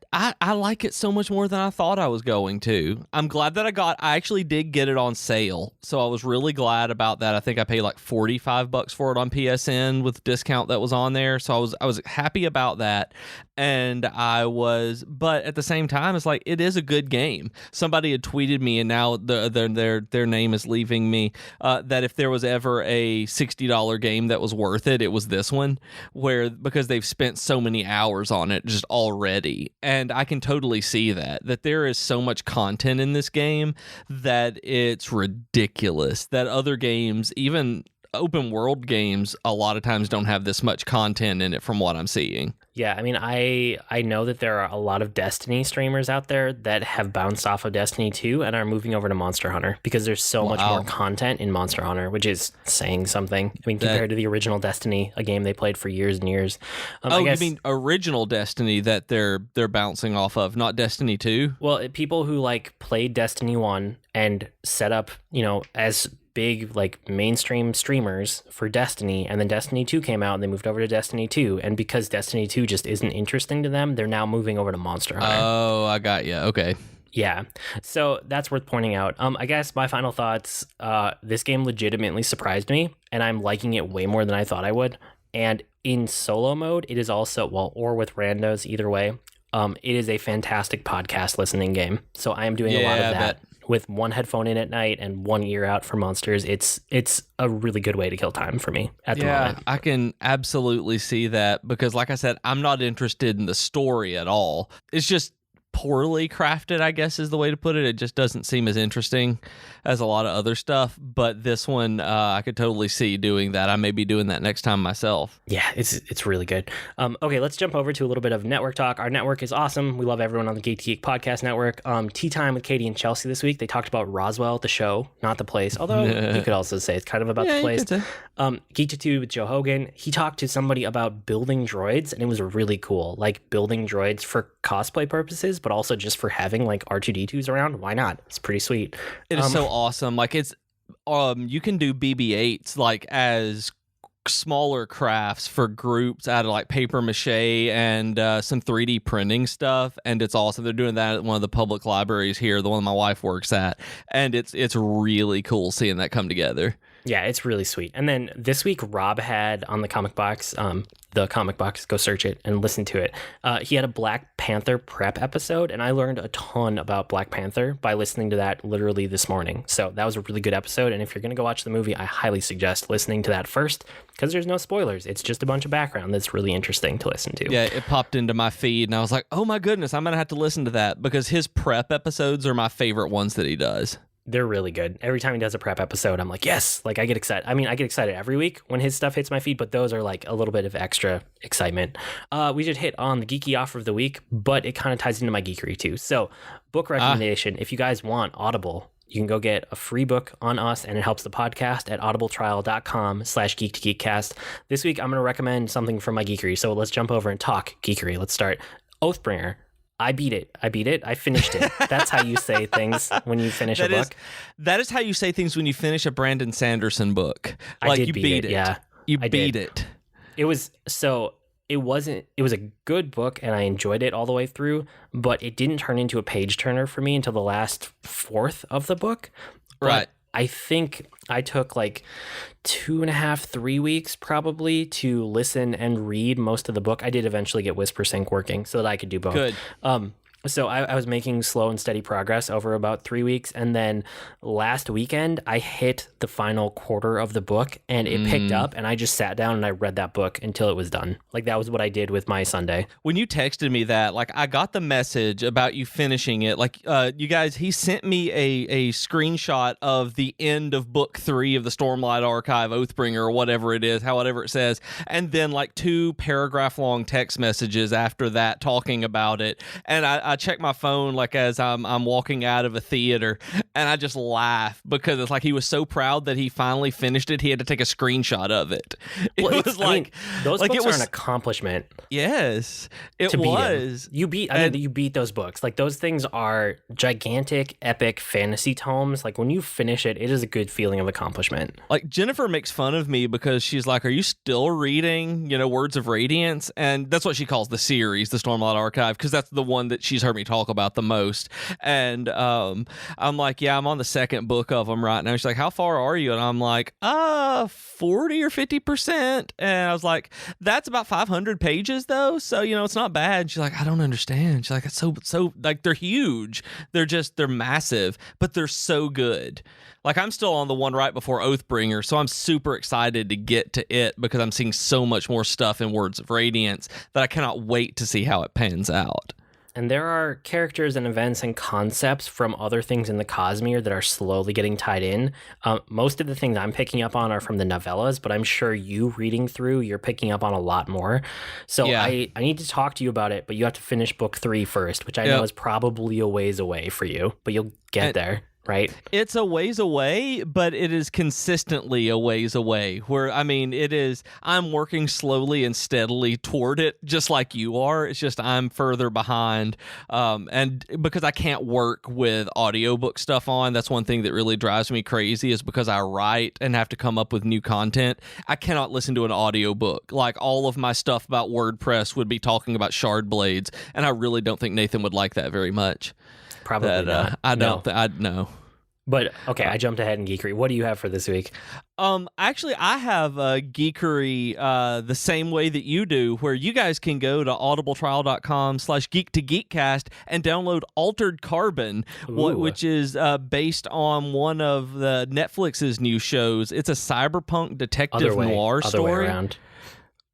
like it so much more than I thought I was going to. I'm glad that I actually did get it on sale. So I was really glad about that. I think I paid like $45 for it on PSN with the discount that was on there. So I was happy about that. And but at the same time, it's like, it is a good game. Somebody had tweeted me, and now their name is leaving me, that if there was ever a $60 game that was worth it, it was this one, because they've spent so many hours on it just already. And I can totally see that there is so much content in this game that it's ridiculous, that other games, even open world games a lot of times don't have this much content in it from what I'm seeing. Yeah, I mean, I know that there are a lot of Destiny streamers out there that have bounced off of Destiny 2 and are moving over to Monster Hunter because there's so much more content in Monster Hunter, which is saying something. I mean, compared to the original Destiny, a game they played for years and years. You mean original Destiny that they're bouncing off of, not Destiny 2? Well, people who like played Destiny 1 and set up, as big like mainstream streamers for Destiny, and then Destiny 2 came out and they moved over to Destiny 2, and because Destiny 2 just isn't interesting to them, they're now moving over to Monster Hunter. Oh, I got you. Okay. Yeah, so that's worth pointing out. I guess my final thoughts, this game legitimately surprised me, and I'm liking it way more than I thought I would. And in solo mode, it is also, or with randos, either way, it is a fantastic podcast listening game. So I am doing a lot of that. With one headphone in at night and one ear out for monsters. It's a really good way to kill time for me at the moment. I can absolutely see that because, like I said, I'm not interested in the story at all. It's just poorly crafted, I guess is the way to put it. It just doesn't seem as interesting as a lot of other stuff. But this one, I could totally see doing that. I may be doing that next time myself. Yeah, it's really good. Okay, let's jump over to a little bit of network talk. Our network is awesome. We love everyone on the Geek podcast network. Tea time with Katie and Chelsea this week. They talked about Roswell, the show, not the place. Although you could also say it's kind of about the place. Geek to Two with Joe Hogan. He talked to somebody about building droids, and it was really cool. Like building droids for cosplay purposes, but also just for having like R2D2s around. Why not? It's pretty sweet. It is so awesome. Like it's you can do BB-8s like as smaller crafts for groups out of like paper mache and some 3D printing stuff, and it's awesome. They're doing that at one of the public libraries here, the one my wife works at, and it's really cool seeing that come together. Yeah, it's really sweet. And then this week, Rob had on the Comic Box, go search it and listen to it. He had a Black Panther prep episode, and I learned a ton about Black Panther by listening to that literally this morning. So that was a really good episode. And if you're going to go watch the movie, I highly suggest listening to that first because there's no spoilers. It's just a bunch of background that's really interesting to listen to. Yeah, it popped into my feed, and I was like, oh my goodness, I'm going to have to listen to that because his prep episodes are my favorite ones that he does. They're really good. Every time he does a prep episode, I'm like, yes, like I get excited. I mean, I get excited every week when his stuff hits my feed, but those are like a little bit of extra excitement. We should hit on the geeky offer of the week, but it kind of ties into my geekery too. So book recommendation, if you guys want Audible, you can go get a free book on us, and it helps the podcast at audibletrial.com/geek2geekcast. This week, I'm going to recommend something from my geekery. So let's jump over and talk geekery. Let's start. Oathbringer. I beat it. I finished it. That's how you say things when you finish a book. That is how you say things when you finish a Brandon Sanderson book. Like you beat it. Yeah. You beat it. It was a good book and I enjoyed it all the way through, but it didn't turn into a page turner for me until the last fourth of the book. Right. I think I took like 2.5, 3 weeks probably to listen and read most of the book. I did eventually get Whisper Sync working so that I could do both. Good. So I was making slow and steady progress over about 3 weeks. And then last weekend, I hit the final quarter of the book and it picked up, and I just sat down and I read that book until it was done. Like that was what I did with my Sunday. When you texted me that, like I got the message about you finishing it. Like you guys, he sent me a screenshot of the end of book 3 of the Stormlight Archive, Oathbringer, or whatever it is, however it says. And then like 2 paragraph long text messages after that talking about it. And I check my phone like as I'm walking out of a theater, and I just laugh because it's like he was so proud that he finally finished it. He had to take a screenshot of it. Those books are an accomplishment. Yes, it was. You beat those books. Like those things are gigantic, epic fantasy tomes. Like when you finish it, it is a good feeling of accomplishment. Like Jennifer makes fun of me because she's like, "Are you still reading, Words of Radiance?" And that's what she calls the series, the Stormlight Archive, because that's the one that she's heard me talk about the most. And I'm like, yeah, I'm on the second book of them right now. She's like, how far are you? And I'm like, 40 or 50%. And I was like, that's about 500 pages though, so it's not bad. She's like, I don't understand. She's like, it's so like they're huge, they're massive, but they're so good. Like I'm still on the one right before Oathbringer, so I'm super excited to get to it because I'm seeing so much more stuff in Words of Radiance that I cannot wait to see how it pans out. And there are characters and events and concepts from other things in the Cosmere that are slowly getting tied in. Most of the things I'm picking up on are from the novellas, but I'm sure you reading through, you're picking up on a lot more. So I need to talk to you about it, but you have to finish book 3 first, which I know is probably a ways away for you, but you'll get there. Right? It's a ways away, but it is consistently a ways away. Where, I mean, I'm working slowly and steadily toward it, just like you are. It's just I'm further behind. And because I can't work with audiobook stuff on, that's one thing that really drives me crazy, is because I write and have to come up with new content. I cannot listen to an audiobook. Like, all of my stuff about WordPress would be talking about shard blades, and I really don't think Nathan would like that very much. Probably not. I don't. I'd know. But okay, I jumped ahead in Geekery. What do you have for this week? Actually, I have Geekery the same way that you do, where you guys can go to audibletrial.com/geek2geekcast and download Altered Carbon, which is based on one of the Netflix's new shows. It's a cyberpunk detective noir story. Other way around.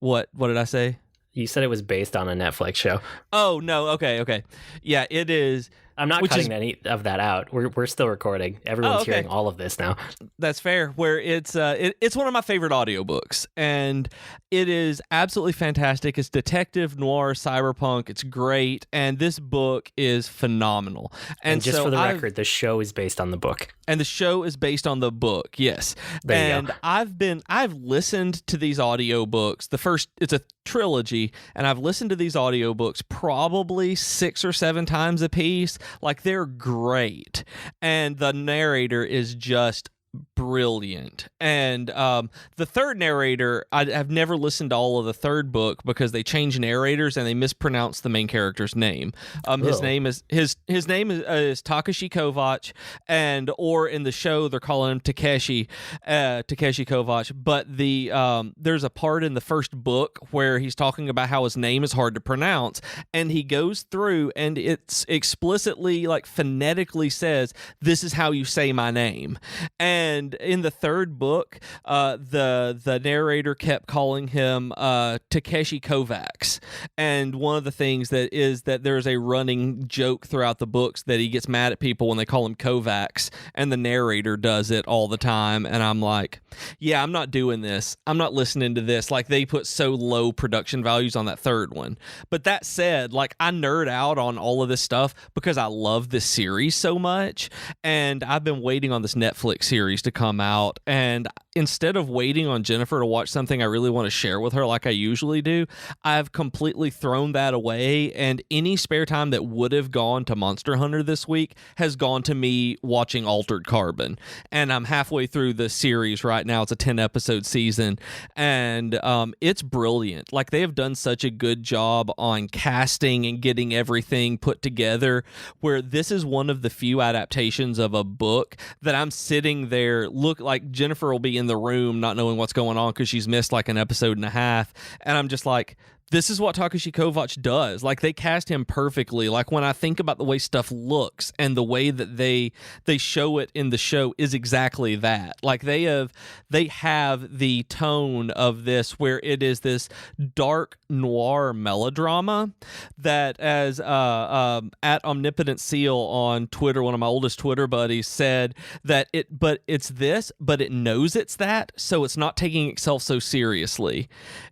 What did I say? You said it was based on a Netflix show. Oh, no. Okay. Yeah, it is. I'm not cutting any of that out. We're still recording. Everyone's hearing all of this now. That's fair. Where it's one of my favorite audiobooks, and it is absolutely fantastic. It's detective noir cyberpunk. It's great, and this book is phenomenal. And just for the record, the show is based on the book. And the show is based on the book, yes. There you go. I've listened to these audiobooks. It's a trilogy, and I've listened to these audiobooks probably 6 or 7 times a piece. Like, they're great, and the narrator is just brilliant. And the third narrator, I've never listened to all of the third book because they change narrators and they mispronounce the main character's name. His name is Takashi Kovacs, or in the show they're calling him Takeshi Kovacs. But there's a part in the first book where he's talking about how his name is hard to pronounce, and he goes through and it's explicitly, like, phonetically says, "This is how you say my name." And in the third book, the narrator kept calling him Takeshi Kovacs. And one of the things that there's a running joke throughout the books that he gets mad at people when they call him Kovacs, and the narrator does it all the time. And I'm like, yeah, I'm not doing this. I'm not listening to this. Like, they put so low production values on that third one. But that said, like, I nerd out on all of this stuff because I love this series so much. And I've been waiting on this Netflix series to come out, and instead of waiting on Jennifer to watch something I really want to share with her like I usually do, I've completely thrown that away, and any spare time that would have gone to Monster Hunter this week has gone to me watching Altered Carbon. And I'm halfway through the series right now. It's a 10-episode season, and it's brilliant. Like, they have done such a good job on casting and getting everything put together, where this is one of the few adaptations of a book that I'm sitting there, look like Jennifer will be in the room not knowing what's going on because she's missed like an episode and a half, and I'm just like, this is what Takashi Kovacs does. Like, they cast him perfectly. Like, when I think about the way stuff looks and the way that they show it in the show is exactly that. Like, they have the tone of this where it is this dark noir melodrama that, as at Omnipotent Seal on Twitter, one of my oldest Twitter buddies, said that it's this, but it knows it's that, so it's not taking itself so seriously.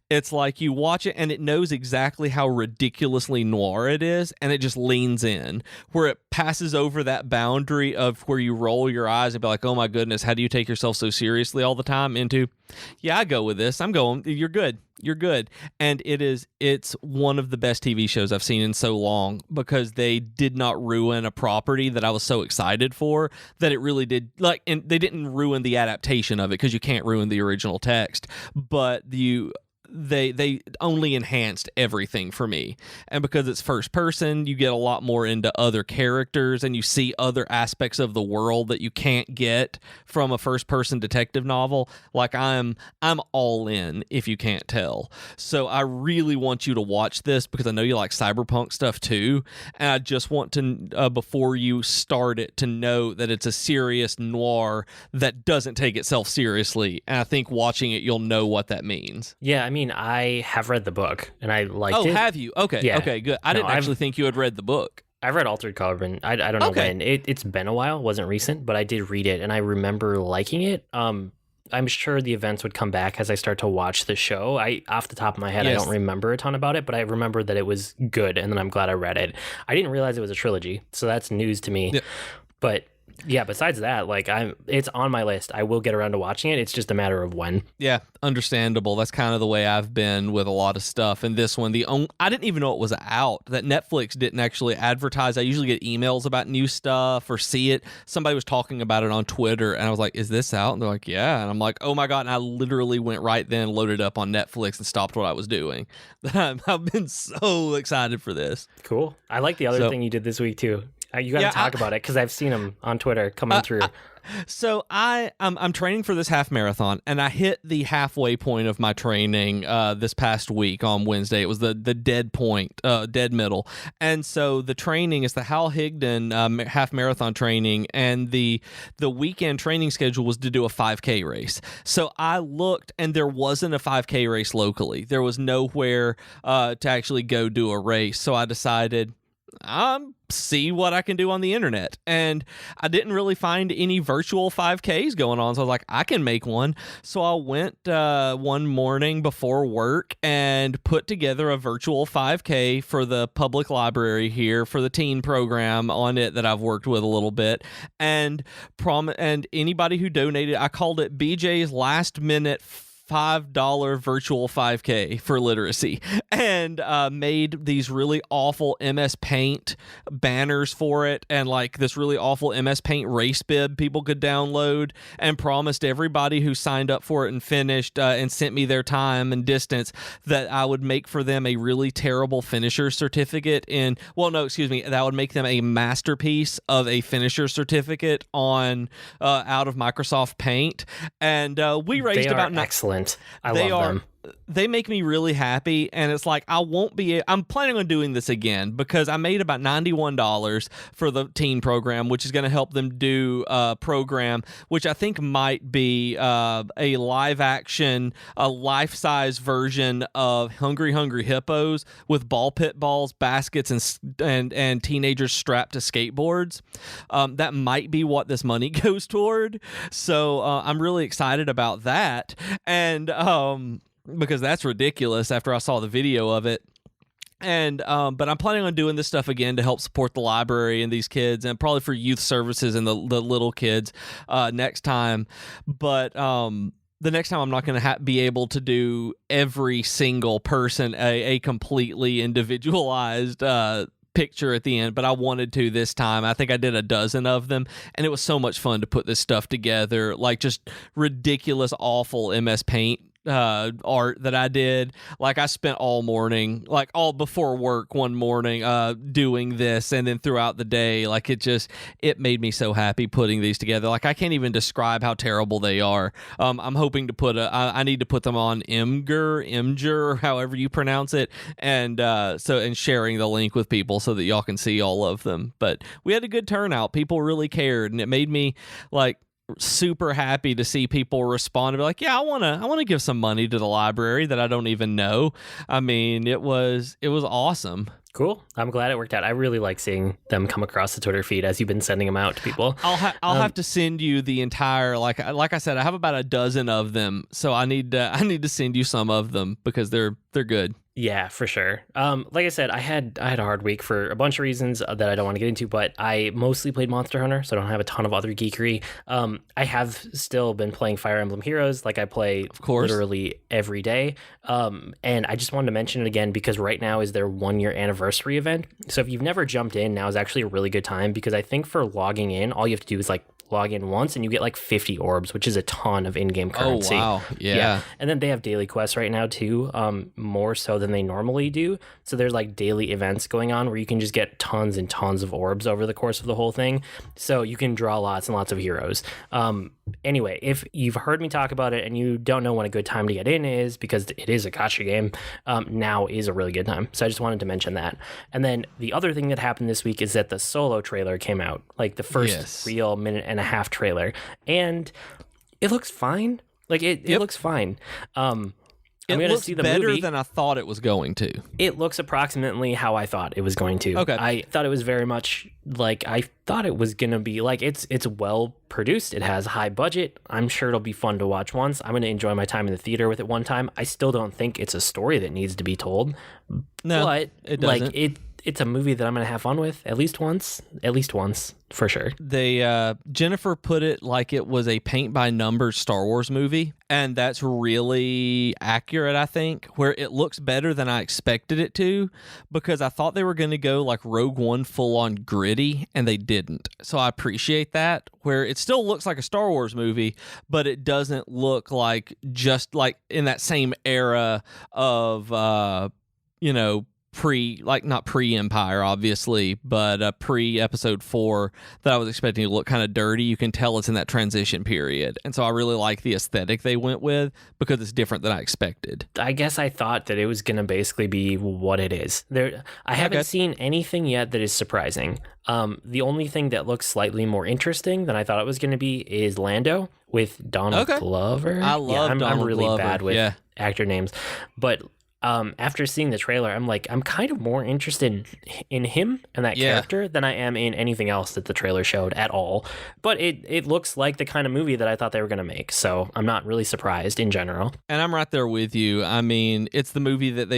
It's like you watch it and it knows exactly how ridiculously noir it is, and it just leans in, where it passes over that boundary of where you roll your eyes and be like, oh my goodness, how do you take yourself so seriously all the time, into, yeah, I go with this. I'm going, you're good. And it's one of the best TV shows I've seen in so long, because they did not ruin a property that I was so excited for, that it really did, like, and they didn't ruin the adaptation of it, because you can't ruin the original text, but they only enhanced everything for me. And because it's first person, you get a lot more into other characters, and you see other aspects of the world that you can't get from a first person detective novel. Like, I'm all in, if you can't tell. So I really want you to watch this, because I know you like cyberpunk stuff too, and I just want to, before you start it, to know that it's a serious noir that doesn't take itself seriously. And I think watching it, you'll know what that means. Yeah, I mean, mean, I have read the book and I liked it. Oh, have you? Okay. Yeah. Okay, good. I didn't actually think you had read the book. I've read Altered Carbon. I don't know when. It's been a while. It wasn't recent, but I did read it and I remember liking it. I'm sure the events would come back as I start to watch the show. Off the top of my head, I don't remember a ton about it, but I remember that it was good, and then I'm glad I read it. I didn't realize it was a trilogy, so that's news to me. Yeah. But yeah, besides that, like it's on my list. I will get around to watching it. It's just a matter of when. Yeah, understandable. That's kind of the way I've been with a lot of stuff. And this one, I didn't even know it was out. That Netflix didn't actually advertise. I usually get emails about new stuff or see it. Somebody was talking about it on Twitter, and I was like, "Is this out?" And they're like, "Yeah." And I'm like, "Oh my god!" And I literally went right then, loaded up on Netflix, and stopped what I was doing. I've been so excited for this. Cool. I like the other thing you did this week too. You got to talk about it because I've seen them on Twitter coming through. So I'm training for this half marathon, and I hit the halfway point of my training this past week on Wednesday. It was the dead point, dead middle. And so the training is the Hal Higdon half marathon training, and the weekend training schedule was to do a 5K race. So I looked, and there wasn't a 5K race locally. There was nowhere to actually go do a race. So I decided see what I can do on the internet. And I didn't really find any virtual 5Ks going on. So I was like, I can make one. So I went one morning before work and put together a virtual 5K for the public library here for the teen program on it that I've worked with a little bit. And anybody who donated, I called it BJ's last minute $5 virtual 5K for literacy, and made these really awful MS Paint banners for it, and like this really awful MS Paint race bib people could download, and promised everybody who signed up for it and finished and sent me their time and distance that I would make for them a really terrible finisher certificate that would make them a masterpiece of a finisher certificate on out of Microsoft Paint. And we raised about excellent. I love them. They make me really happy, and it's like I'm planning on doing this again because I made about $91 for the teen program, which is going to help them do a program which I think might be a live action, a life-size version of Hungry Hungry Hippos with ball pit balls, baskets, and teenagers strapped to skateboards. That might be what this money goes toward. So I'm really excited about that, and because that's ridiculous after I saw the video of it. And but I'm planning on doing this stuff again to help support the library and these kids, and probably for youth services and the little kids next time. But the next time I'm not going to be able to do every single person a completely individualized picture at the end, but I wanted to this time. I think I did a dozen of them, and it was so much fun to put this stuff together, like just ridiculous, awful MS Paint art that I did. Like I spent all morning, like all before work one morning doing this, and then throughout the day, like it made me so happy putting these together. Like I can't even describe how terrible they are. I'm hoping to I need to put them on Imgur, however you pronounce it, and sharing the link with people so that y'all can see all of them. But we had a good turnout. People really cared, and it made me like super happy to see people respond and be like, yeah, I want to give some money to the library that I don't even know. I mean, it was awesome. Cool. I'm glad it worked out. I really like seeing them come across the Twitter feed as you've been sending them out to people. I'll have to send you the entire, like I said, I have about a dozen of them, so I need to send you some of them because they're good. Yeah, for sure. Like I said, I had a hard week for a bunch of reasons that I don't want to get into, but I mostly played Monster Hunter, so I don't have a ton of other geekery. I have still been playing Fire Emblem Heroes, like I play literally every day. And I just wanted to mention it again because right now is their 1-year anniversary event. So if you've never jumped in, now is actually a really good time because I think for logging in, all you have to do is like log in once and you get like 50 orbs, which is a ton of in-game currency. Oh, wow. Yeah. And then they have daily quests right now too, more so than they normally do. So there's like daily events going on where you can just get tons and tons of orbs over the course of the whole thing. So you can draw lots and lots of heroes. Anyway, if you've heard me talk about it and you don't know when a good time to get in is because it is a gacha game, now is a really good time. So I just wanted to mention that. And then the other thing that happened this week is that the Solo trailer came out, like the first real minute and a half trailer, and it looks fine. Like it looks fine. It looks better than I thought it was going to. It looks approximately how I thought it was going to. Okay. I thought it was very much like I thought it was going to be. Like, it's well produced. It has high budget. I'm sure it'll be fun to watch once. I'm going to enjoy my time in the theater with it one time. I still don't think it's a story that needs to be told. No, but it doesn't. Like, it's a movie that I'm going to have fun with at least once, for sure. They Jennifer put it like it was a paint by numbers Star Wars movie, and that's really accurate, I think, where it looks better than I expected it to, because I thought they were going to go like Rogue One full on gritty, and they didn't. So I appreciate that, where it still looks like a Star Wars movie, but it doesn't look like just like in that same era of not pre-Empire, obviously, but pre-Episode 4 that I was expecting to look kind of dirty. You can tell it's in that transition period. And so I really like the aesthetic they went with because it's different than I expected. I guess I thought that it was going to basically be what it is. I haven't seen anything yet that is surprising. The only thing that looks slightly more interesting than I thought it was going to be is Lando with Donald Glover. I love Donald I'm really Glover. bad with actor names. But after seeing the trailer, I'm kind of more interested in him and that character than I am in anything else that the trailer showed at all. But it looks like the kind of movie that I thought they were going to make, so I'm not really surprised in general. And I'm right there with you. I mean, it's the movie that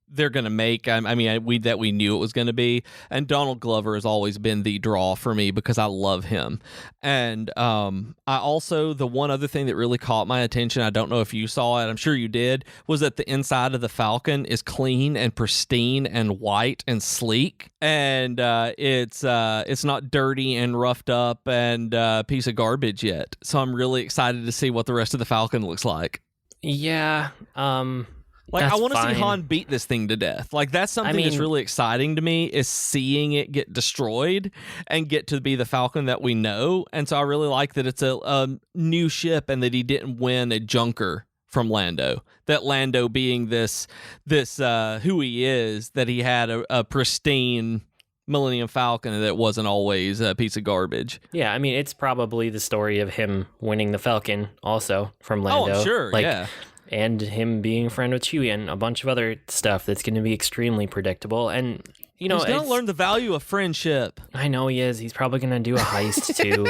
they're going to make. We knew it was going to be. And Donald Glover has always been the draw for me because I love him. And the one other thing that really caught my attention, I don't know if you saw it, I'm sure you did, was that the inside of the Falcon is clean and pristine and white and sleek. And it's not dirty and roughed up and a piece of garbage yet. So I'm really excited to see what the rest of the Falcon looks like. Yeah, I want to see Han beat this thing to death. Like, that's something that's really exciting to me, is seeing it get destroyed and get to be the Falcon that we know. And so I really like that it's a new ship and that he didn't win a junker from Lando. That Lando being this who he is, that he had a pristine Millennium Falcon that wasn't always a piece of garbage. Yeah, I mean, it's probably the story of him winning the Falcon also from Lando. Oh, I'm sure, yeah. And him being a friend with Chewie and a bunch of other stuff that's going to be extremely predictable. And, he's going to learn the value of friendship. I know he is. He's probably going to do a heist, too.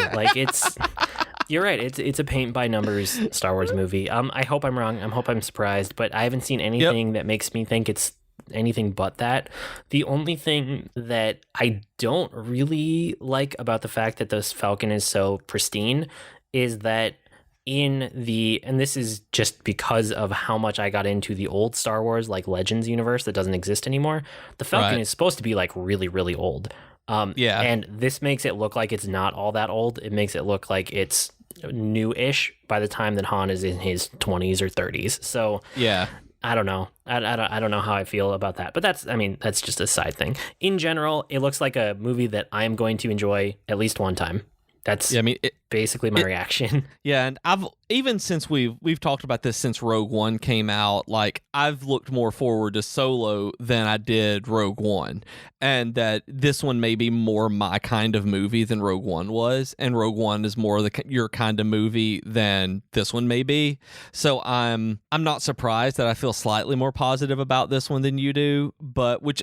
You're right. It's a paint by numbers Star Wars movie. I hope I'm wrong. I hope I'm surprised. But I haven't seen anything that makes me think it's anything but that. The only thing that I don't really like about the fact that this Falcon is so pristine is that and this is just because of how much I got into the old Star Wars, like Legends universe that doesn't exist anymore. The Falcon is supposed to be like really, really old. And this makes it look like it's not all that old. It makes it look like it's new-ish by the time that Han is in his 20s or 30s. So yeah, I don't know. I don't know how I feel about that. But that's just a side thing. In general, it looks like a movie that I am going to enjoy at least one time. That's basically my reaction. Yeah, and even since we've talked about this since Rogue One came out, like, I've looked more forward to Solo than I did Rogue One, and that this one may be more my kind of movie than Rogue One was, and Rogue One is more your kind of movie than this one may be. So I'm not surprised that I feel slightly more positive about this one than you do, but which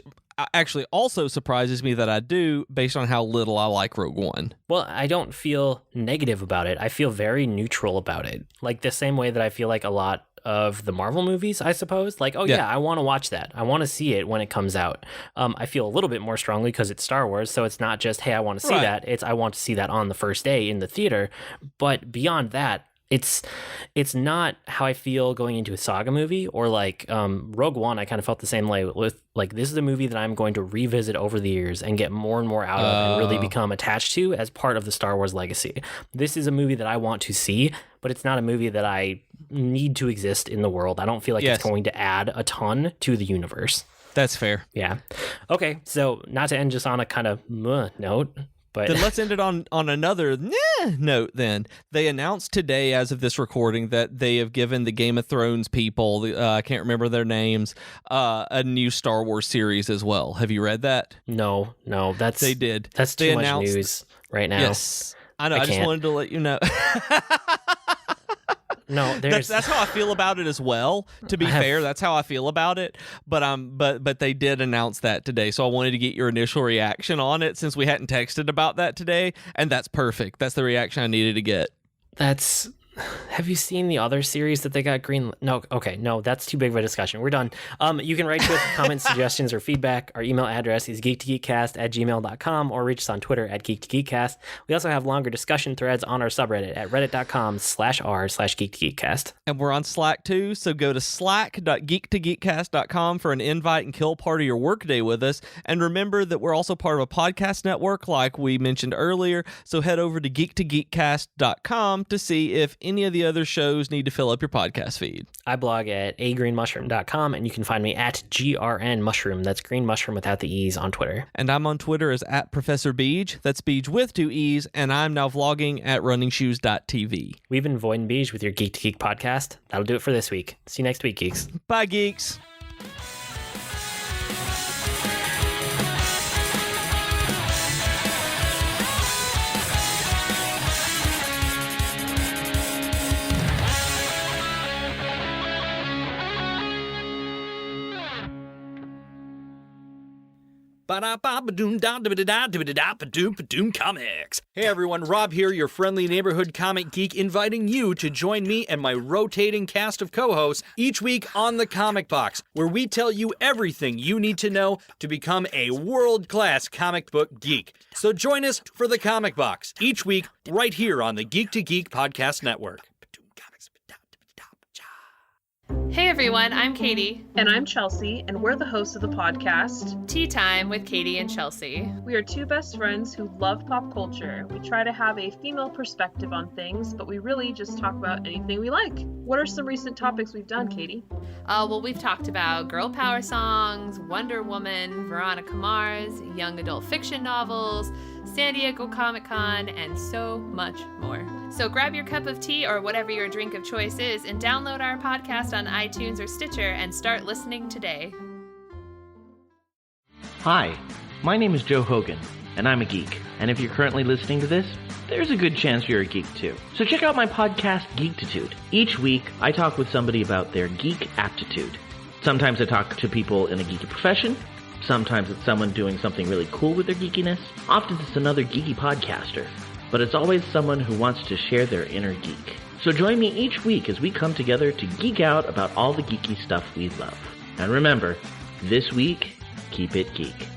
actually also surprises me that I do, based on how little I like Rogue One. Well, I don't feel negative about it. I feel very neutral about it. Like the same way that I feel like a lot of the Marvel movies, I suppose. Like, I want to watch that. I want to see it when it comes out. I feel a little bit more strongly because it's Star Wars, so it's not just, hey, I want to see that. It's I want to see that on the first day in the theater. But beyond that, it's not how I feel going into a saga movie, or like Rogue One. I kind of felt the same way with, like, this is a movie that I'm going to revisit over the years and get more and more out of and really become attached to as part of the Star Wars legacy. This is a movie that I want to see, but it's not a movie that I need to exist in the world. I don't feel like it's going to add a ton to the universe. That's fair. Yeah. Okay, so not to end just on a kind of note, but then let's end it on another note then. They announced today, as of this recording, that they have given the Game of Thrones people, I can't remember their names, a new Star Wars series as well. Have you read that? No, they did. That's too much news right now. Yes, I know. I just wanted to let you know. No, there's that's how I feel about it as well. To be fair, that's how I feel about it. But they did announce that today, so I wanted to get your initial reaction on it since we hadn't texted about that today, and that's perfect. That's the reaction I needed to get. Have you seen the other series that they got green? No, okay, no, that's too big of a discussion. We're done. You can write to us with comments, suggestions, or feedback. Our email address is geek2geekcast@gmail.com or reach us on Twitter @geek2geekcast. We also have longer discussion threads on our subreddit at reddit.com/r/geek2geekcast. And we're on Slack too, so go to slack.geek2geekcast.com for an invite and kill part of your workday with us. And remember that we're also part of a podcast network like we mentioned earlier, so head over to geek2geekcast.com to see if any of the other shows need to fill up your podcast feed. I blog at agreenmushroom.com, and you can find me at grnmushroom. That's green mushroom without the E's on Twitter. And I'm on Twitter as @Professor Beej. That's Beej with 2 E's. And I'm now vlogging at runningshoes.tv. We've been Void and Beej with your Geek to Geek podcast. That'll do it for this week. See you next week, geeks. Bye, geeks. Comics. Hey everyone, Rob here, your friendly neighborhood comic geek, inviting you to join me and my rotating cast of co-hosts each week on The Comic Box, where we tell you everything you need to know to become a world-class comic book geek. So join us for The Comic Box each week right here on the Geek to Geek Podcast Network. Hey everyone, I'm Katie. And I'm Chelsea, and we're the hosts of the podcast Tea Time with Katie and Chelsea. We are two best friends who love pop culture. We try to have a female perspective on things, but we really just talk about anything we like. What are some recent topics we've done, Katie? Well, we've talked about girl power songs, Wonder Woman, Veronica Mars, young adult fiction novels, San Diego Comic-Con, and so much more. So grab your cup of tea or whatever your drink of choice is and download our podcast on iTunes or Stitcher and start listening today. Hi, my name is Joe Hogan, and I'm a geek. And if you're currently listening to this, there's a good chance you're a geek too. So check out my podcast, Geektitude. Each week, I talk with somebody about their geek aptitude. Sometimes I talk to people in a geeky profession. Sometimes it's someone doing something really cool with their geekiness. Often it's another geeky podcaster. But it's always someone who wants to share their inner geek. So join me each week as we come together to geek out about all the geeky stuff we love. And remember, this week, keep it geek.